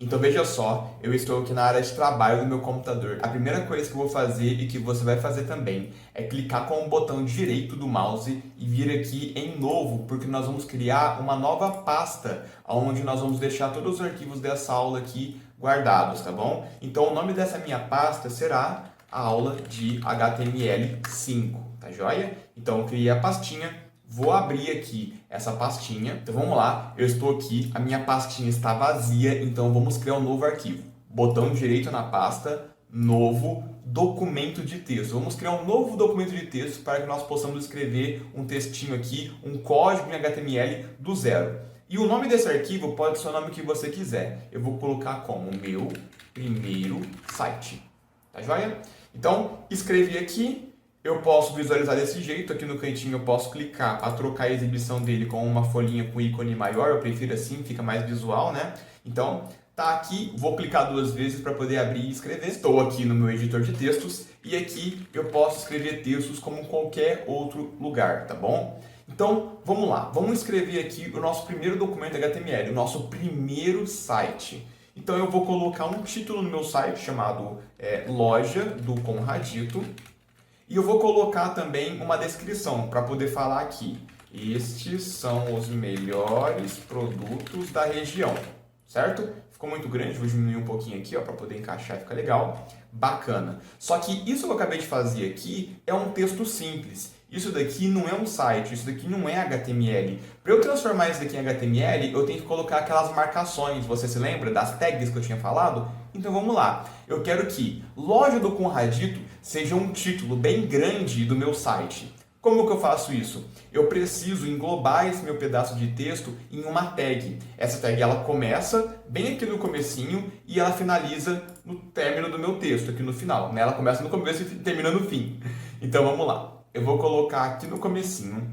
Então veja só, eu estou aqui na área de trabalho do meu computador. A primeira coisa que eu vou fazer e que você vai fazer também é clicar com o botão direito do mouse e vir aqui em novo, porque nós vamos criar uma nova pasta, onde nós vamos deixar todos os arquivos dessa aula aqui guardados, tá bom? Então o nome dessa minha pasta será a aula de HTML5, tá joia? Então eu criei a pastinha. Vou abrir aqui essa pastinha. Então vamos lá, eu estou aqui, a minha pastinha está vazia, então vamos criar um novo arquivo. Botão direito na pasta, novo, documento de texto. Vamos criar um novo documento de texto para que nós possamos escrever um textinho aqui, um código em HTML do zero. E o nome desse arquivo pode ser o nome que você quiser. Eu vou colocar como meu primeiro site. Tá joia? Então, escrevi aqui. Eu posso visualizar desse jeito, aqui no cantinho eu posso clicar para trocar a exibição dele com uma folhinha com ícone maior, eu prefiro assim, fica mais visual, né? Então, tá aqui, vou clicar 2 vezes para poder abrir e escrever. Estou aqui no meu editor de textos e aqui eu posso escrever textos como em qualquer outro lugar, tá bom? Então, vamos lá, vamos escrever aqui o nosso primeiro documento HTML, o nosso primeiro site. Então, eu vou colocar um título no meu site chamado Loja do Conradito. E eu vou colocar também uma descrição para poder falar aqui. Estes são os melhores produtos da região, certo? Ficou muito grande, vou diminuir um pouquinho aqui para poder encaixar e ficar legal. Bacana. Só que isso que eu acabei de fazer aqui é um texto simples. Isso daqui não é um site, isso daqui não é HTML. Para eu transformar isso daqui em HTML, eu tenho que colocar aquelas marcações. Você se lembra das tags que eu tinha falado? Então vamos lá. Eu quero que Loja do Conradito seja um título bem grande do meu site. Como que eu faço isso? Eu preciso englobar esse meu pedaço de texto em uma tag. Essa tag ela começa bem aqui no comecinho e ela finaliza no término do meu texto, aqui no final, né? Ela começa no começo e termina no fim. Então vamos lá. Eu vou colocar aqui no comecinho,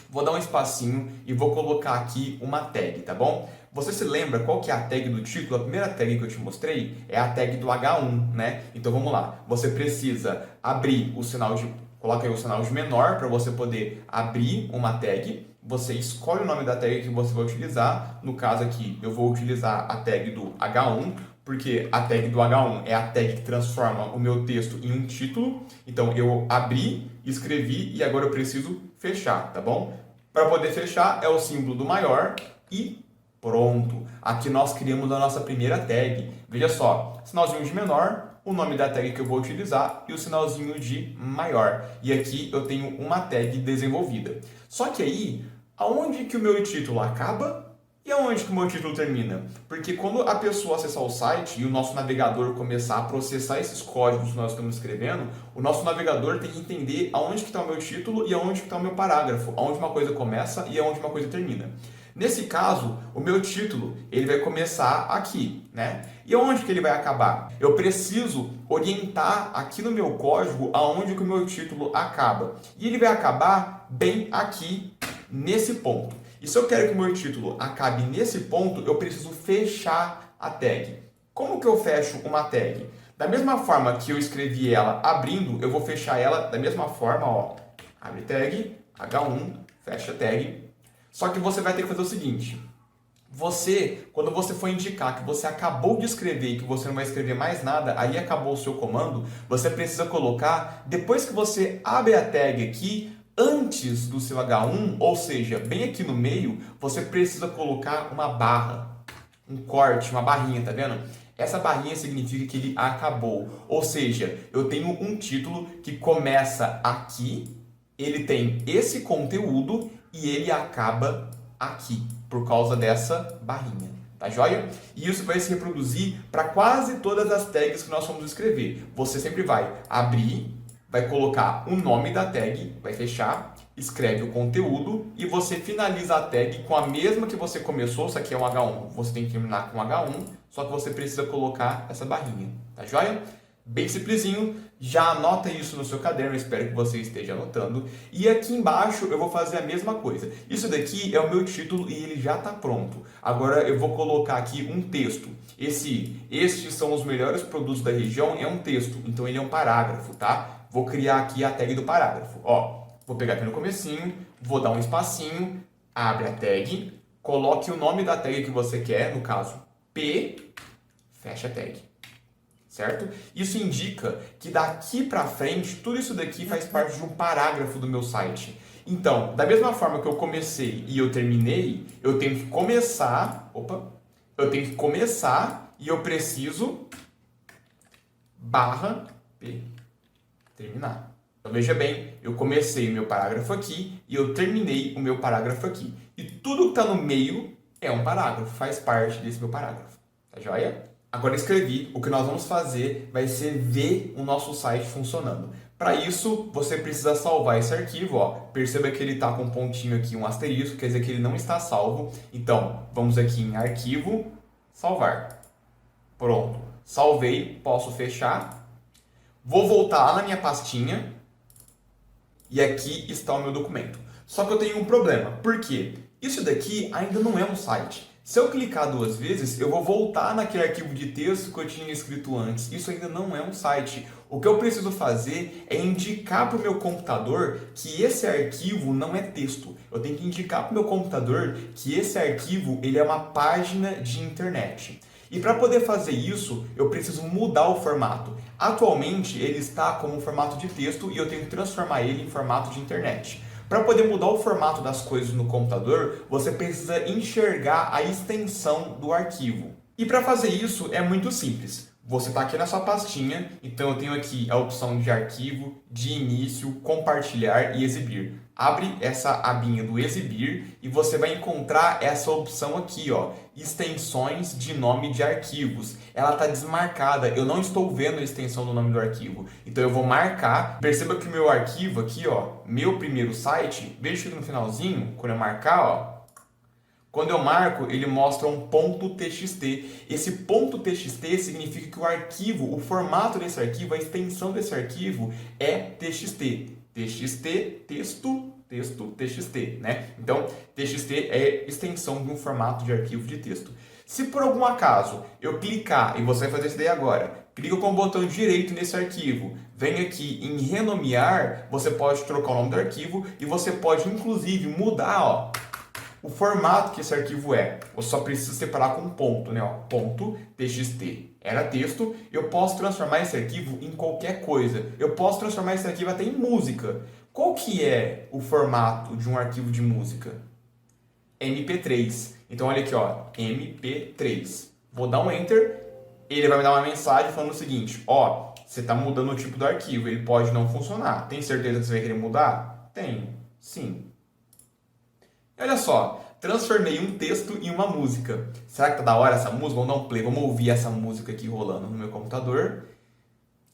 vou dar um espacinho e vou colocar aqui uma tag, tá bom? Você se lembra qual que é a tag do título? A primeira tag que eu te mostrei é a tag do H1, né? Então vamos lá. Você precisa abrir o sinal de... Coloca aí o sinal de menor para você poder abrir uma tag. Você escolhe o nome da tag que você vai utilizar. No caso aqui, eu vou utilizar a tag do H1, porque a tag do H1 é a tag que transforma o meu texto em um título. Então eu abri, escrevi e agora eu preciso fechar, tá bom? Para poder fechar é o símbolo do maior e pronto. Aqui nós criamos a nossa primeira tag. Veja só, sinalzinho de menor, o nome da tag que eu vou utilizar e o sinalzinho de maior. E aqui eu tenho uma tag desenvolvida. Só que aí, aonde que o meu título acaba e aonde que o meu título termina? Porque quando a pessoa acessar o site e o nosso navegador começar a processar esses códigos que nós estamos escrevendo, o nosso navegador tem que entender aonde que está o meu título e aonde que está o meu parágrafo, aonde uma coisa começa e aonde uma coisa termina. Nesse caso, o meu título ele vai começar aqui, né? E aonde que ele vai acabar? Eu preciso orientar aqui no meu código aonde que o meu título acaba. E ele vai acabar bem aqui, nesse ponto. E se eu quero que o meu título acabe nesse ponto, eu preciso fechar a tag. Como que eu fecho uma tag? Da mesma forma que eu escrevi ela abrindo, eu vou fechar ela da mesma forma, ó. Abre tag, H1, fecha tag. Só que você vai ter que fazer o seguinte. Quando você for indicar que você acabou de escrever e que você não vai escrever mais nada, aí acabou o seu comando, você precisa colocar, depois que você abre a tag aqui, antes do seu H1, ou seja, bem aqui no meio, você precisa colocar uma barra, um corte, uma barrinha, tá vendo? Essa barrinha significa que ele acabou. Ou seja, eu tenho um título que começa aqui, ele tem esse conteúdo e ele acaba aqui, por causa dessa barrinha. Tá joia? E isso vai se reproduzir para quase todas as tags que nós vamos escrever. Você sempre vai abrir, vai colocar o nome da tag, vai fechar, escreve o conteúdo e você finaliza a tag com a mesma que você começou, isso aqui é um H1, você tem que terminar com H1, só que você precisa colocar essa barrinha, tá joia? Bem simplesinho, já anota isso no seu caderno, espero que você esteja anotando. E aqui embaixo eu vou fazer a mesma coisa. Isso daqui é o meu título e ele já está pronto. Agora eu vou colocar aqui um texto. Estes são os melhores produtos da região, é um texto, então ele é um parágrafo, tá? Vou criar aqui a tag do parágrafo. Ó, vou pegar aqui no comecinho, vou dar um espacinho, abre a tag, coloque o nome da tag que você quer, no caso P, fecha tag. Certo? Isso indica que daqui para frente, tudo isso daqui faz parte de um parágrafo do meu site. Então, da mesma forma que eu comecei e eu terminei, eu tenho que começar, e eu preciso barra P, terminar. Então veja bem, eu comecei o meu parágrafo aqui e eu terminei o meu parágrafo aqui. E tudo que está no meio é um parágrafo, faz parte desse meu parágrafo. Tá joia? Agora escrevi, o que nós vamos fazer vai ser ver o nosso site funcionando. Para isso, você precisa salvar esse arquivo. Ó. Perceba que ele está com um pontinho aqui, um asterisco, quer dizer que ele não está salvo. Então, vamos aqui em Arquivo, Salvar. Pronto, salvei, posso fechar. Vou voltar lá na minha pastinha e aqui está o meu documento. Só que eu tenho um problema, por quê? Isso daqui ainda não é um site. Se eu clicar 2 vezes, eu vou voltar naquele arquivo de texto que eu tinha escrito antes. Isso ainda não é um site. O que eu preciso fazer é indicar para o meu computador que esse arquivo não é texto. Eu tenho que indicar para o meu computador que esse arquivo ele é uma página de internet. E para poder fazer isso, eu preciso mudar o formato. Atualmente, ele está como um formato de texto e eu tenho que transformar ele em formato de internet. Para poder mudar o formato das coisas no computador, você precisa enxergar a extensão do arquivo. E para fazer isso é muito simples. Você está aqui na sua pastinha, então eu tenho aqui a opção de arquivo, de início, compartilhar e exibir. Abre essa abinha do exibir e você vai encontrar essa opção aqui, ó, extensões de nome de arquivos. Ela está desmarcada, eu não estou vendo a extensão do nome do arquivo. Então eu vou marcar, perceba que o meu arquivo aqui, ó, meu primeiro site, veja que no finalzinho, quando eu marcar, ó, quando eu marco, ele mostra um .txt. Esse .txt significa que o arquivo, o formato desse arquivo, a extensão desse arquivo é txt. TXT, texto, TXT, né? Então, TXT é extensão de um formato de arquivo de texto. Se por algum acaso eu clicar, e você vai fazer isso daí agora, clica com o botão direito nesse arquivo, vem aqui em renomear, você pode trocar o nome do arquivo e você pode inclusive mudar, ó, o formato que esse arquivo é. Você só precisa separar com um ponto, né? Ó, ponto .txt. Era texto, eu posso transformar esse arquivo em qualquer coisa. Eu posso transformar esse arquivo até em música. Qual que é o formato de um arquivo de música? MP3. Então olha aqui, ó, MP3. Vou dar um Enter, ele vai me dar uma mensagem falando o seguinte, ó, você está mudando o tipo do arquivo, ele pode não funcionar. Tem certeza que você vai querer mudar? Tenho, sim. Olha só, transformei um texto em uma música. Será que tá da hora essa música? Vamos dar um play, vamos ouvir essa música aqui rolando no meu computador.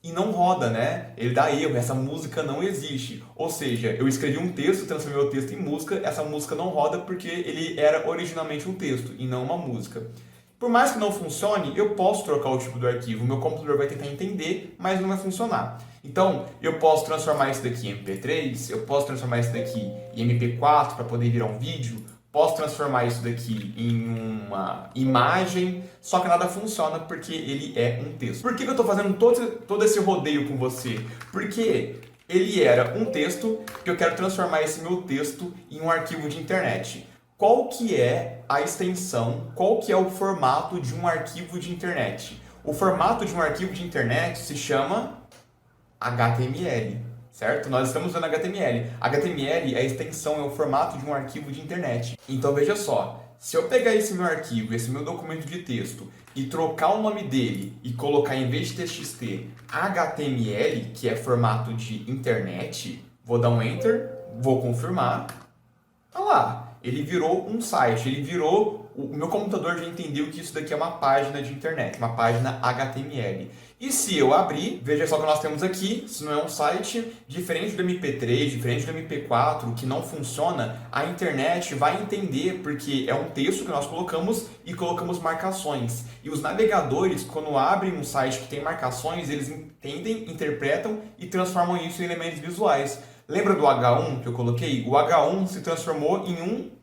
E não roda, né? Ele dá erro, essa música não existe. Ou seja, eu escrevi um texto, transformei o texto em música, essa música não roda porque ele era originalmente um texto e não uma música. Por mais que não funcione, eu posso trocar o tipo do arquivo. O meu computador vai tentar entender, mas não vai funcionar. Então, eu posso transformar isso daqui em MP3, eu posso transformar isso daqui em MP4 para poder virar um vídeo, posso transformar isso daqui em uma imagem, só que nada funciona porque ele é um texto. Por que eu estou fazendo todo esse rodeio com você? Porque ele era um texto que eu quero transformar esse meu texto em um arquivo de internet. Qual que é a extensão, qual que é o formato de um arquivo de internet? O formato de um arquivo de internet se chama HTML, certo? Nós estamos usando HTML. HTML é a extensão, é o formato de um arquivo de internet. Então veja só, se eu pegar esse meu arquivo, esse meu documento de texto e trocar o nome dele e colocar em vez de TXT HTML, que é formato de internet, vou dar um Enter, vou confirmar. Olha lá. Ele virou um site, o meu computador já entendeu que isso daqui é uma página de internet, uma página HTML. E se eu abrir, veja só o que nós temos aqui, se não é um site, diferente do MP3, diferente do MP4, que não funciona, a internet vai entender porque é um texto que nós colocamos e colocamos marcações. E os navegadores, quando abrem um site que tem marcações, eles entendem, interpretam e transformam isso em elementos visuais. Lembra do H1 que eu coloquei? O H1 se transformou em um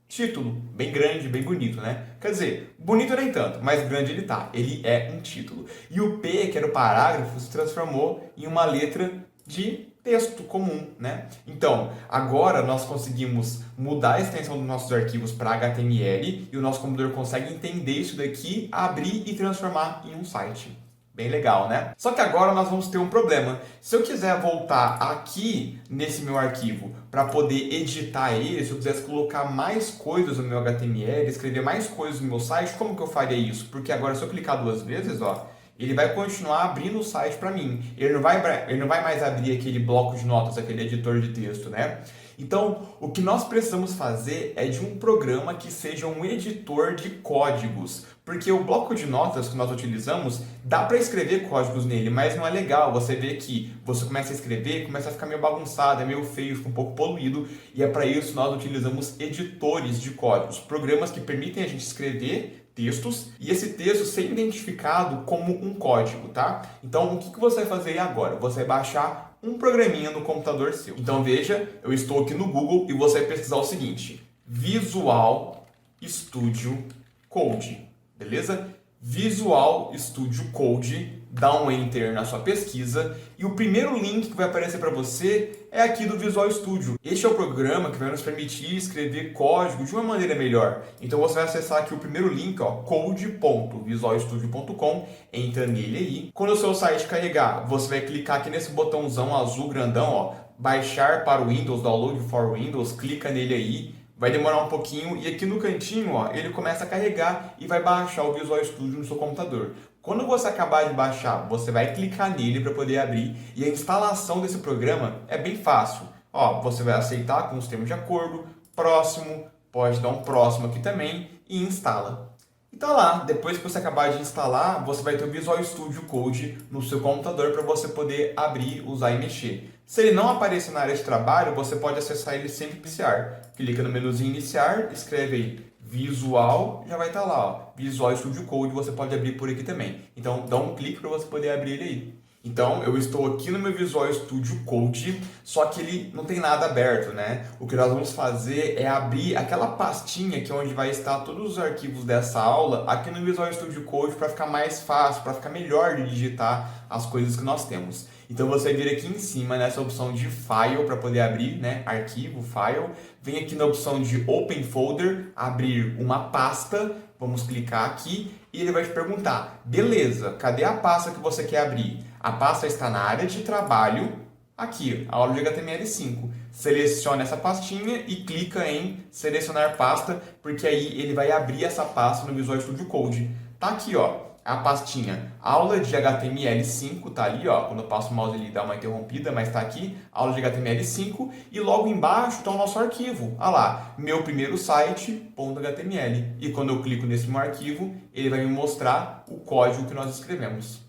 título, bem grande, bem bonito, né? Quer dizer, bonito nem tanto, mas grande ele tá. Ele é um título. E o P, que era o parágrafo, se transformou em uma letra de texto comum, né? Então, agora nós conseguimos mudar a extensão dos nossos arquivos para HTML e o nosso computador consegue entender isso daqui, abrir e transformar em um site. Bem legal, né? Só que agora nós vamos ter um problema. Se eu quiser voltar aqui nesse meu arquivo para poder editar ele, se eu quisesse colocar mais coisas no meu HTML, escrever mais coisas no meu site, como que eu faria isso? Porque agora se eu clicar 2 vezes, ó, ele vai continuar abrindo o site para mim. Ele não vai mais abrir aquele bloco de notas, aquele editor de texto, né? Então, o que nós precisamos fazer é de um programa que seja um editor de códigos. Porque o bloco de notas que nós utilizamos, dá para escrever códigos nele, mas não é legal. Você vê que você começa a escrever, começa a ficar meio bagunçado, é meio feio, fica um pouco poluído. E é para isso que nós utilizamos editores de códigos. Programas que permitem a gente escrever textos e esse texto ser identificado como um código, tá? Então, o que você vai fazer agora? Você vai baixar um programinha no computador seu. Então, veja, eu estou aqui no Google e você vai pesquisar o seguinte: Visual Studio Code, beleza? Visual Studio Code, dá um Enter na sua pesquisa e o primeiro link que vai aparecer para você é aqui do Visual Studio. Este é o programa que vai nos permitir escrever código de uma maneira melhor. Então você vai acessar aqui o primeiro link, ó, code.visualstudio.com, entra nele aí. Quando o seu site carregar, você vai clicar aqui nesse botãozão azul grandão, ó, baixar para o Windows, download for Windows, clica nele aí. Vai demorar um pouquinho e aqui no cantinho, ó, ele começa a carregar e vai baixar o Visual Studio no seu computador. Quando você acabar de baixar, você vai clicar nele para poder abrir e a instalação desse programa é bem fácil. Ó, você vai aceitar com os termos de acordo, próximo, pode dar um próximo aqui também e instala. E tá lá, depois que você acabar de instalar, você vai ter o Visual Studio Code no seu computador para você poder abrir, usar e mexer. Se ele não aparecer na área de trabalho, você pode acessar ele sem iniciar. Clica no menuzinho iniciar, escreve aí Visual, já vai estar lá, ó, Visual Studio Code, você pode abrir por aqui também. Então dá um clique para você poder abrir ele aí. Então, eu estou aqui no meu Visual Studio Code, só que ele não tem nada aberto, né? O que nós vamos fazer é abrir aquela pastinha que é onde vai estar todos os arquivos dessa aula aqui no Visual Studio Code para ficar mais fácil, para ficar melhor de digitar as coisas que nós temos. Então, você vai vir aqui em cima nessa opção de File para poder abrir, né? Arquivo, File. Vem aqui na opção de Open Folder, abrir uma pasta. Vamos clicar aqui e ele vai te perguntar, beleza, cadê a pasta que você quer abrir? A pasta está na área de trabalho, aqui, aula de HTML5. Selecione essa pastinha e clica em selecionar pasta, porque aí ele vai abrir essa pasta no Visual Studio Code. Tá aqui, ó, a pastinha aula de HTML5, tá ali, ó, quando eu passo o mouse ele dá uma interrompida, mas tá aqui, aula de HTML5, e logo embaixo está o nosso arquivo. Olha lá, meu primeiro site.html. E quando eu clico nesse meu arquivo, ele vai me mostrar o código que nós escrevemos.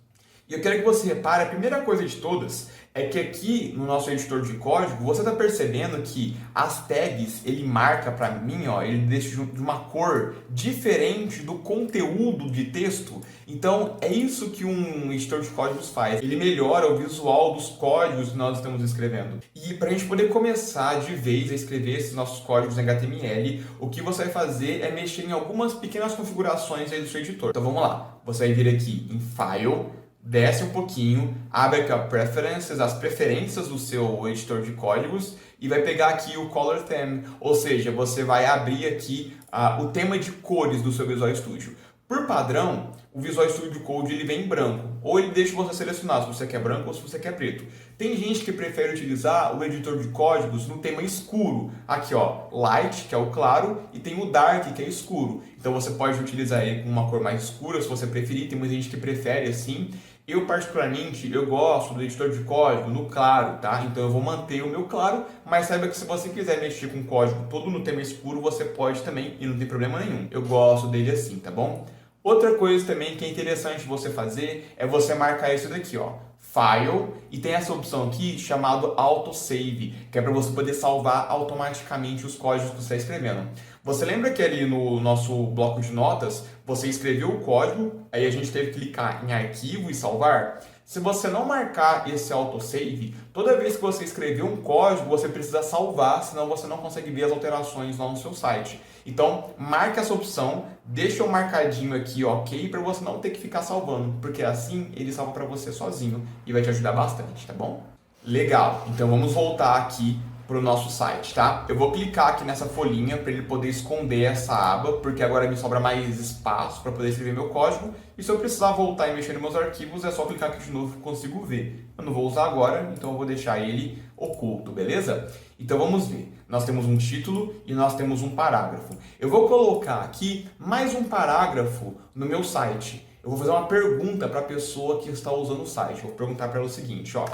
E eu quero que você repare, a primeira coisa de todas é que aqui no nosso editor de código, você está percebendo que as tags, ele marca para mim, ó, ele deixa de uma cor diferente do conteúdo de texto. Então, é isso que um editor de códigos faz. Ele melhora o visual dos códigos que nós estamos escrevendo. E para a gente poder começar de vez a escrever esses nossos códigos em HTML, o que você vai fazer é mexer em algumas pequenas configurações aí do seu editor. Então, vamos lá. Você vai vir aqui em File, desce um pouquinho, abre aqui a Preferences, as preferências do seu editor de códigos e vai pegar aqui o Color Theme, ou seja, você vai abrir aqui o tema de cores do seu Visual Studio. Por padrão, o Visual Studio Code ele vem em branco, ou ele deixa você selecionar se você quer branco ou se você quer preto. Tem gente que prefere utilizar o editor de códigos no tema escuro. Aqui, ó, Light, que é o claro, e tem o Dark, que é escuro. Então você pode utilizar ele com uma cor mais escura, se você preferir. Tem muita gente que prefere assim. Eu, particularmente, eu gosto do editor de código no claro, tá? Então eu vou manter o meu claro, mas saiba que se você quiser mexer com o código todo no tema escuro, você pode também e não tem problema nenhum. Eu gosto dele assim, tá bom? Outra coisa também que é interessante você fazer é você marcar isso daqui, ó, File, e tem essa opção aqui chamada Autosave, que é para você poder salvar automaticamente os códigos que você está escrevendo. Você lembra que ali no nosso bloco de notas, você escreveu o código, aí a gente teve que clicar em arquivo e salvar? Se você não marcar esse autosave, toda vez que você escrever um código, você precisa salvar, senão você não consegue ver as alterações lá no seu site. Então, marque essa opção, deixa o marcadinho aqui, ok, para você não ter que ficar salvando, porque assim ele salva para você sozinho e vai te ajudar bastante, tá bom? Legal, então vamos voltar aqui para o nosso site, tá? Eu vou clicar aqui nessa folhinha para ele poder esconder essa aba, porque agora me sobra mais espaço para poder escrever meu código. E se eu precisar voltar e mexer nos meus arquivos, é só clicar aqui de novo que eu consigo ver. Eu não vou usar agora, então eu vou deixar ele oculto, beleza? Então vamos ver. Nós temos um título e nós temos um parágrafo. Eu vou colocar aqui mais um parágrafo no meu site. Eu vou fazer uma pergunta para a pessoa que está usando o site. Eu vou perguntar para ela o seguinte, ó.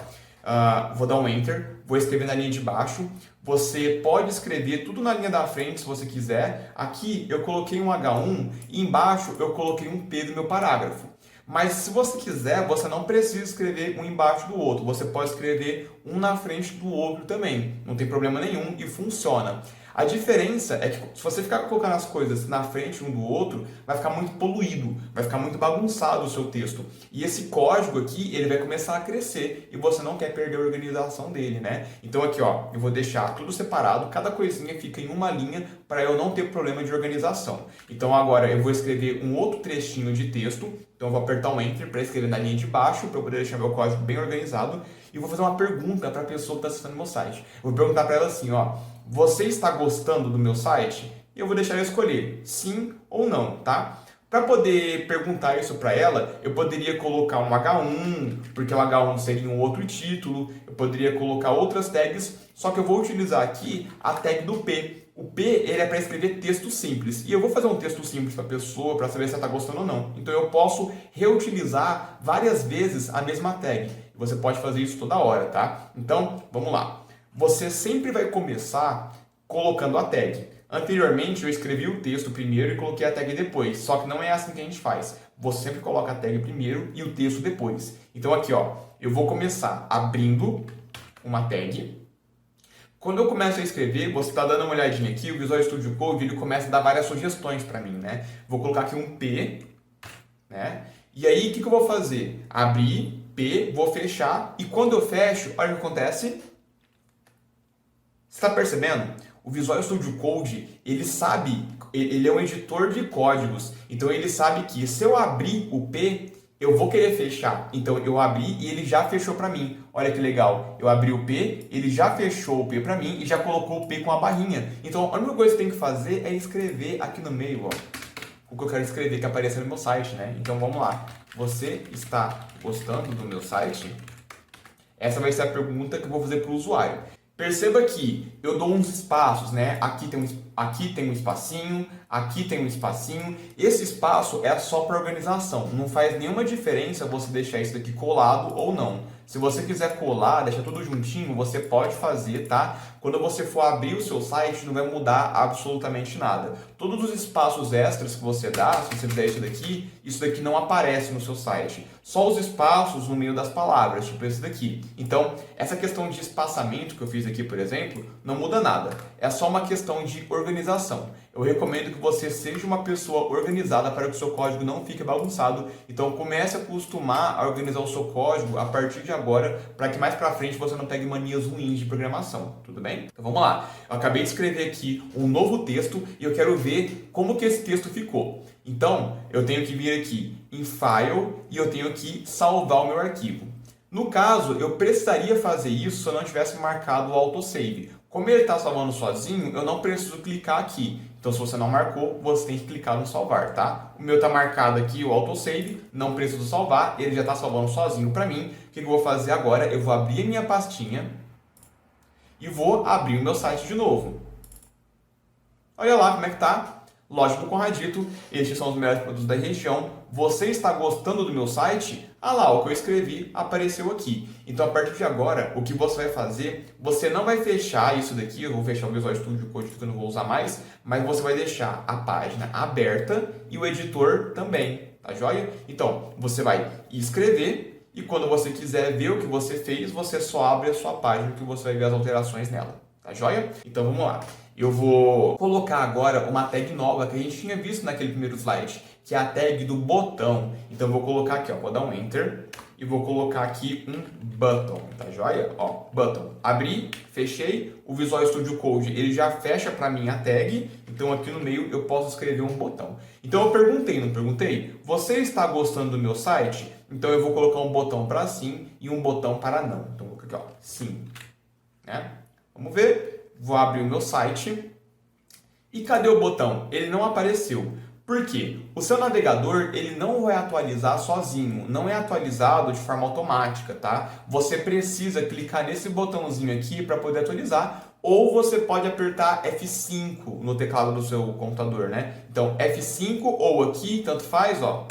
Vou dar um Enter, vou escrever na linha de baixo. Você pode escrever tudo na linha da frente se você quiser. Aqui eu coloquei um H1 e embaixo eu coloquei um P do meu parágrafo. Mas se você quiser, você não precisa escrever um embaixo do outro. Você pode escrever um na frente do outro também. Não tem problema nenhum e funciona. A diferença é que se você ficar colocando as coisas na frente um do outro, vai ficar muito poluído, vai ficar muito bagunçado o seu texto. E esse código aqui, ele vai começar a crescer e você não quer perder a organização dele, né? Então aqui, ó, eu vou deixar tudo separado, cada coisinha fica em uma linha para eu não ter problema de organização. Então agora eu vou escrever um outro trechinho de texto, então eu vou apertar um Enter para escrever na linha de baixo, para eu poder deixar meu código bem organizado. E vou fazer uma pergunta para a pessoa que está acessando meu site. Eu vou perguntar para ela assim, ó, você está gostando do meu site? E eu vou deixar ela escolher sim ou não, tá? Para poder perguntar isso para ela, eu poderia colocar um H1, porque o H1 seria um outro título, eu poderia colocar outras tags, só que eu vou utilizar aqui a tag do P. O P ele é para escrever texto simples, e eu vou fazer um texto simples para a pessoa, para saber se ela está gostando ou não. Então eu posso reutilizar várias vezes a mesma tag. Você pode fazer isso toda hora, tá? Então, vamos lá. Você sempre vai começar colocando a tag. Anteriormente eu escrevi o texto primeiro e coloquei a tag depois, só que não é assim que a gente faz. Você sempre coloca a tag primeiro e o texto depois. Então aqui, ó, eu vou começar abrindo uma tag. Quando eu começo a escrever, você está dando uma olhadinha aqui, o Visual Studio Code ele começa a dar várias sugestões para mim, né? Vou colocar aqui um P, né? E aí o que eu vou fazer? Abrir, P, vou fechar e quando eu fecho, olha o que acontece. Você está percebendo? O Visual Studio Code, ele sabe, ele é um editor de códigos, então ele sabe que se eu abrir o P, eu vou querer fechar. Então eu abri e ele já fechou para mim. Olha que legal, eu abri o P, ele já fechou o P para mim e já colocou o P com a barrinha. Então a única coisa que tem que fazer é escrever aqui no meio, ó, o que eu quero escrever que apareça no meu site, né? Então vamos lá. Você está gostando do meu site? Essa vai ser a pergunta que eu vou fazer para o usuário. Perceba que eu dou uns espaços, né? Aqui tem um espacinho, aqui tem um espacinho. Esse espaço é só para organização. Não faz nenhuma diferença você deixar isso daqui colado ou não. Se você quiser colar, deixar tudo juntinho, você pode fazer, tá? Quando você for abrir o seu site, não vai mudar absolutamente nada. Todos os espaços extras que você dá, se você fizer isso daqui não aparece no seu site. Só os espaços no meio das palavras, tipo esse daqui. Então, essa questão de espaçamento que eu fiz aqui, por exemplo, não muda nada. É só uma questão de organização. Eu recomendo que você seja uma pessoa organizada para que o seu código não fique bagunçado. Então comece a acostumar a organizar o seu código a partir de agora, para que mais para frente você não pegue manias ruins de programação, tudo bem? Então vamos lá. Eu acabei de escrever aqui um novo texto e eu quero ver como que esse texto ficou. Então eu tenho que vir aqui em File e eu tenho que salvar o meu arquivo. No caso, eu precisaria fazer isso se eu não tivesse marcado o autosave. Como ele está salvando sozinho, eu não preciso clicar aqui. Então, se você não marcou, você tem que clicar no salvar, tá? O meu está marcado aqui, o autosave, não preciso salvar, ele já está salvando sozinho para mim. O que eu vou fazer agora? Eu vou abrir a minha pastinha e vou abrir o meu site de novo. Olha lá como é que tá. Loja do Conradito, estes são os melhores produtos da região. Você está gostando do meu site? Ah lá, o que eu escrevi apareceu aqui. Então, a partir de agora, o que você vai fazer, você não vai fechar isso daqui, eu vou fechar o Visual Studio Code que eu não vou usar mais, mas você vai deixar a página aberta e o editor também, tá joia? Então, você vai escrever e quando você quiser ver o que você fez, você só abre a sua página que você vai ver as alterações nela, tá joia? Então, vamos lá. Eu vou colocar agora uma tag nova que a gente tinha visto naquele primeiro slide. que é a tag do botão. Então eu vou colocar aqui, ó, vou dar um Enter e vou colocar aqui um button, tá joia? Ó, button. Abri, fechei, o Visual Studio Code ele já fecha para mim a tag, então aqui no meio eu posso escrever um botão. Então eu perguntei, não perguntei? Você está gostando do meu site? Então eu vou colocar um botão para sim e um botão para não. Então vou colocar aqui, ó, sim, né? Vamos ver, vou abrir o meu site e cadê o botão? Ele não apareceu. Por quê? O seu navegador ele não vai atualizar sozinho, não é atualizado de forma automática, tá? Você precisa clicar nesse botãozinho aqui para poder atualizar, ou você pode apertar F5 no teclado do seu computador, né? Então F5 ou aqui, tanto faz, ó.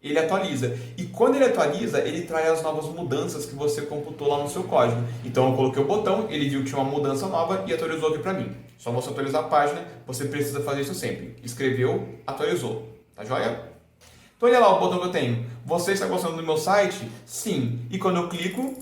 Ele atualiza. E quando ele atualiza, ele traz as novas mudanças que você computou lá no seu código. Então eu coloquei o botão, ele viu que tinha uma mudança nova e atualizou aqui para mim. Só você atualizar a página, você precisa fazer isso sempre. Escreveu, atualizou. Tá joia? Então olha lá o botão que eu tenho. Você está gostando do meu site? Sim. E quando eu clico,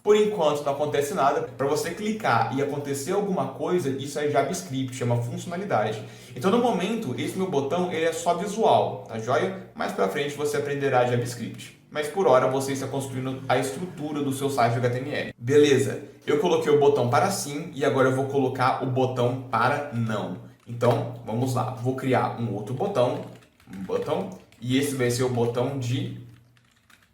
por enquanto não acontece nada. Para você clicar e acontecer alguma coisa, isso é JavaScript, chama funcionalidade. Então no momento, esse meu botão ele é só visual, tá joia? Mais para frente você aprenderá JavaScript. Mas por hora você está construindo a estrutura do seu site HTML. Beleza, eu coloquei o botão para sim e agora eu vou colocar o botão para não. Então vamos lá, vou criar um outro botão, e esse vai ser o botão de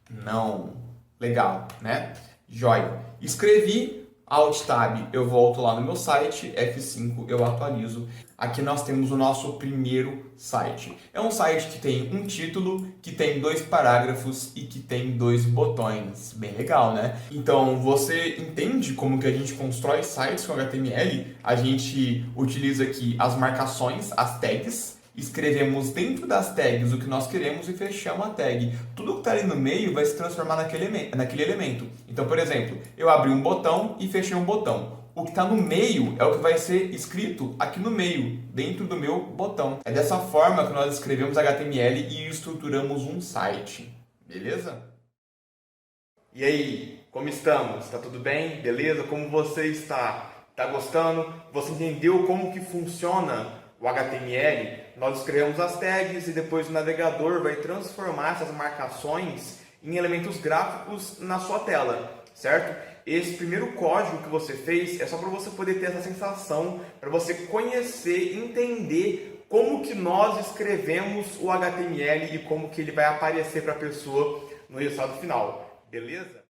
não. Legal, né? Joia. Escrevi, Alt Tab, eu volto lá no meu site, F5 eu atualizo. Aqui nós temos o nosso primeiro site. É um site que tem um título, que tem 2 parágrafos e que tem 2 botões. Bem legal, né? Então, você entende como que a gente constrói sites com HTML? A gente utiliza aqui as marcações, as tags, escrevemos dentro das tags o que nós queremos e fechamos a tag. Tudo que está ali no meio vai se transformar naquele elemento. Então, por exemplo, eu abri um botão e fechei um botão. O que está no meio é o que vai ser escrito aqui no meio, dentro do meu botão. É dessa forma que nós escrevemos HTML e estruturamos um site. Beleza? E aí, como estamos? Tá tudo bem? Beleza? Como você está? Tá gostando? Você entendeu como que funciona o HTML? Nós escrevemos as tags e depois o navegador vai transformar essas marcações em elementos gráficos na sua tela, certo? Esse primeiro código que você fez é só para você poder ter essa sensação, para você conhecer, entender como que nós escrevemos o HTML e como que ele vai aparecer para a pessoa no resultado final, beleza?